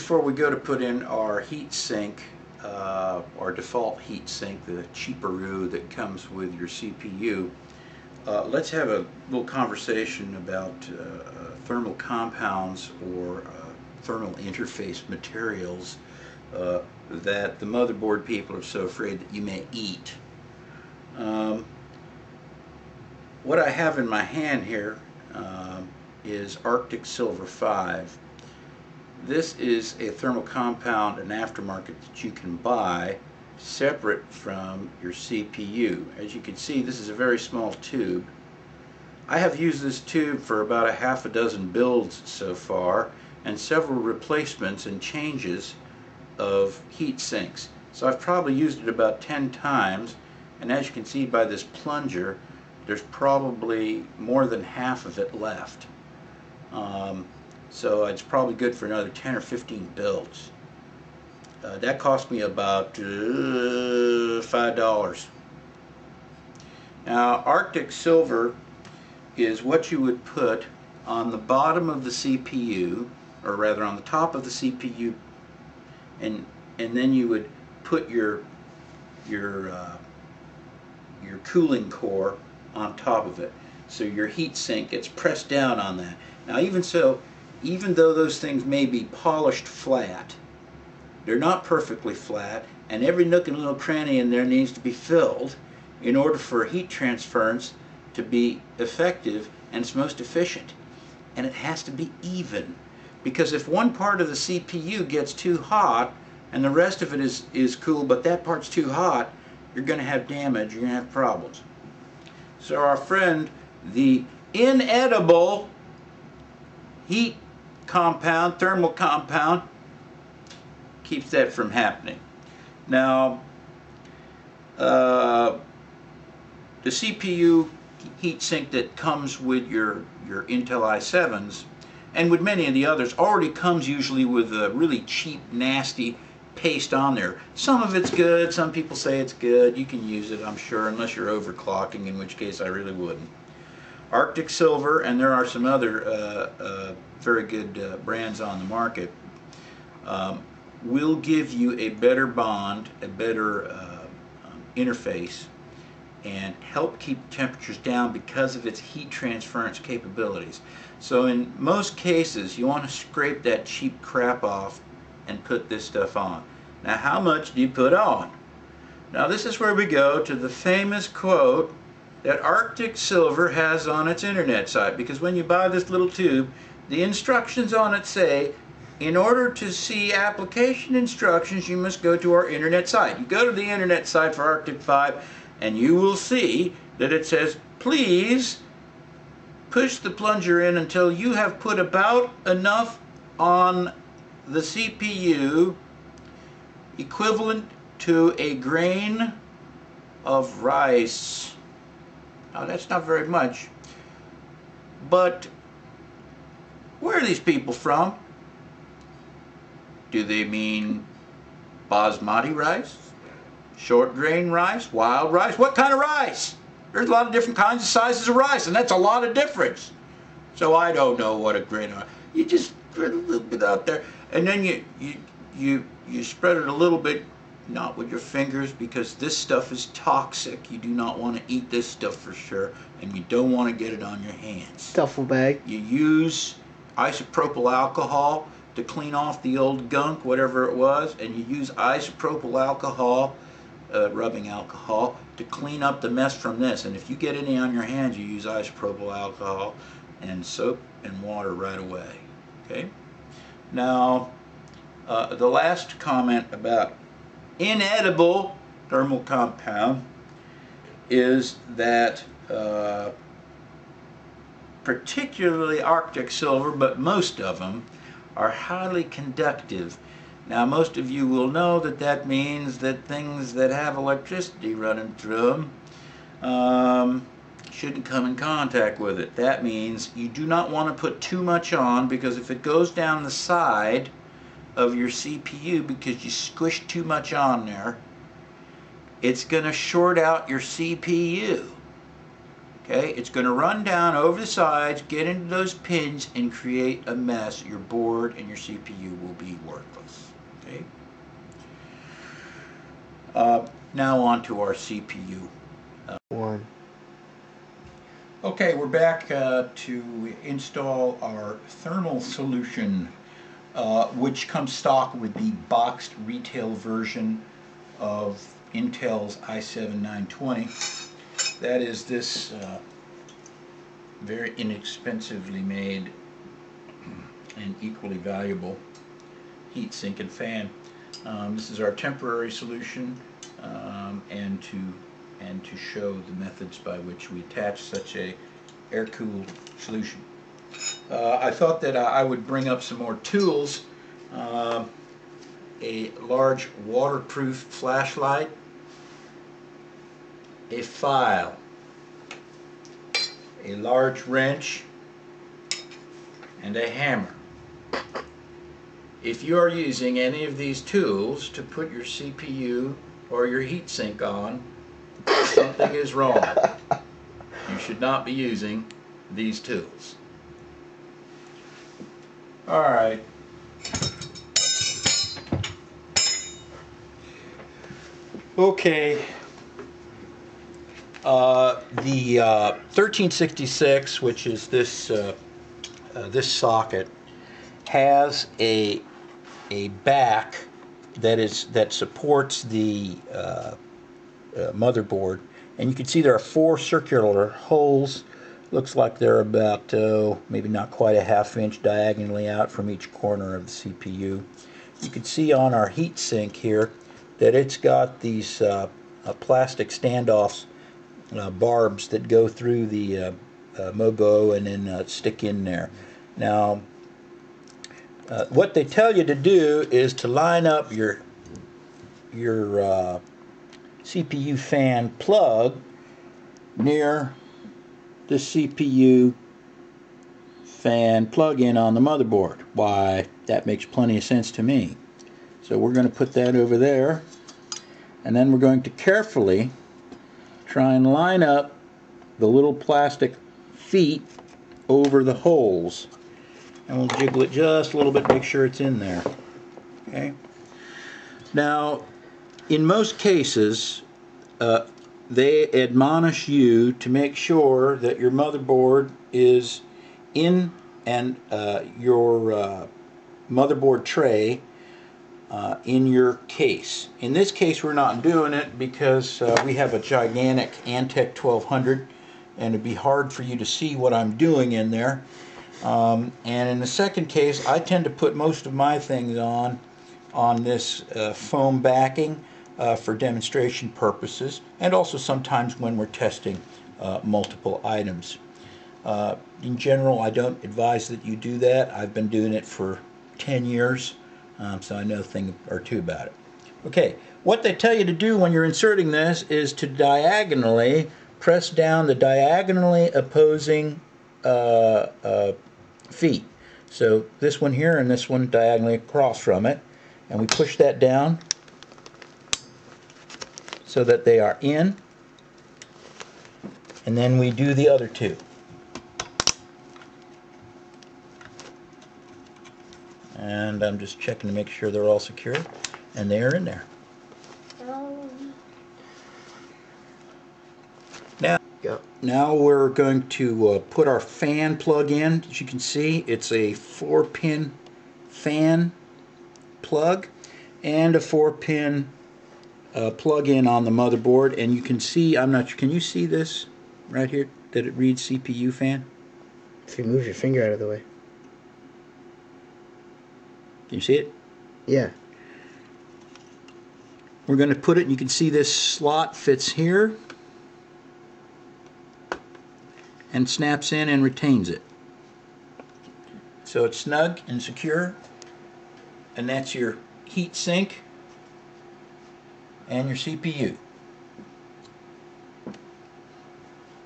before we go to put in our heat sink, our default heat sink, the cheaperoo that comes with your CPU, let's have a little conversation about thermal compounds or thermal interface materials that the motherboard people are so afraid that you may eat. What I have in my hand here is Arctic Silver 5. This is a thermal compound, an aftermarket that you can buy separate from your CPU. As you can see, this is a very small tube. I have used this tube for about a half a dozen builds so far, and several replacements and changes of heat sinks. So I've probably used it about 10 times, and as you can see by this plunger, there's probably more than half of it left. So it's probably good for another 10 or 15 builds. That cost me about $5. Now, Arctic Silver is what you would put on the bottom of the CPU, or rather on the top of the CPU, and then you would put your cooling core on top of it. So your heat sink gets pressed down on that. Now, even though those things may be polished flat, they're not perfectly flat, and every nook and little cranny in there needs to be filled in order for heat transference to be effective and it's most efficient. And it has to be even, because if one part of the CPU gets too hot and the rest of it is cool, but that part's too hot, you're going to have damage, you're going to have problems. So our friend, the inedible heat compound, thermal compound, keeps that from happening. Now, the CPU heat sink that comes with your Intel i7s, and with many of the others, already comes usually with a really cheap, nasty paste on there. Some of it's good, some people say it's good. You can use it, I'm sure, unless you're overclocking, in which case I really wouldn't. Arctic Silver, and there are some other very good brands on the market, will give you a better bond, a better interface, and help keep temperatures down because of its heat transference capabilities. So in most cases, you want to scrape that cheap crap off and put this stuff on. Now, how much do you put on? Now, this is where we go to the famous quote that Arctic Silver has on its internet site, because when you buy this little tube, the instructions on it say, in order to see application instructions, you must go to our internet site. You go to the internet site for Arctic 5, and you will see that it says, please push the plunger in until you have put about enough on the CPU equivalent to a grain of rice. Now, that's not very much, but where are these people from? Do they mean basmati rice, short grain rice, wild rice? What kind of rice? There's a lot of different kinds of sizes of rice, and that's a lot of difference. So I don't know what a grain of rice. You just spread a little bit out there, and then you spread it a little bit, not with your fingers, because this stuff is toxic. You do not want to eat this stuff for sure, and you don't want to get it on your hands. Duffel bag. You use isopropyl alcohol to clean off the old gunk, whatever it was, and you use isopropyl alcohol, rubbing alcohol, to clean up the mess from this. And if you get any on your hands, you use isopropyl alcohol and soap and water right away. Okay? Now, the last comment about inedible thermal compound is that particularly Arctic Silver, but most of them, are highly conductive. Now, most of you will know that that means that things that have electricity running through them shouldn't come in contact with it. That means you do not want to put too much on, because if it goes down the side of your CPU because you squished too much on there, it's going to short out your CPU. Okay, it's going to run down over the sides, get into those pins, and create a mess. Your board and your CPU will be worthless. Okay. Now on to our CPU. Okay, we're back to install our thermal solution, which comes stock with the boxed retail version of Intel's i7-920. That is this very inexpensively made and equally valuable heat sink and fan. This is our temporary solution, and to show the methods by which we attach such a air-cooled solution. I thought that I would bring up some more tools. A large waterproof flashlight, a file, a large wrench, and a hammer. If you are using any of these tools to put your CPU or your heatsink on, something is wrong. You should not be using these tools. Alright. Okay. The 1366, which is this this socket, has a back that supports the motherboard, and you can see there are 4 circular holes. Looks like they're about maybe not quite a ½ inch diagonally out from each corner of the CPU. You can see on our heat sink here that it's got these plastic standoffs, barbs that go through the MOGO and then stick in there. Now, what they tell you to do is to line up your CPU fan plug near the CPU fan plug-in on the motherboard. Why, that makes plenty of sense to me. So we're going to put that over there, and then we're going to carefully try and line up the little plastic feet over the holes, and we'll jiggle it just a little bit, make sure it's in there. Okay. Now, in most cases, they admonish you to make sure that your motherboard is in and your motherboard tray in your case. In this case, we're not doing it because we have a gigantic Antec 1200, and it'd be hard for you to see what I'm doing in there. And in the second case, I tend to put most of my things on this foam backing for demonstration purposes, and also sometimes when we're testing multiple items. In general, I don't advise that you do that. I've been doing it for 10 years, so I know a thing or two about it. Okay, what they tell you to do when you're inserting this is to diagonally press down the diagonally opposing feet. So this one here and this one diagonally across from it, and we push that down so that they are in, and then we do the other two. And I'm just checking to make sure they're all secure, and they are in there. Now we're going to put our fan plug in. As you can see, it's a 4-pin fan plug and a 4-pin plug-in on the motherboard. And you can see, I'm not sure, can you see this right here, that it reads CPU fan? If you move your finger out of the way. Can you see it? Yeah. We're going to put it, and you can see this slot fits here and snaps in and retains it. So it's snug and secure, and that's your heat sink and your CPU.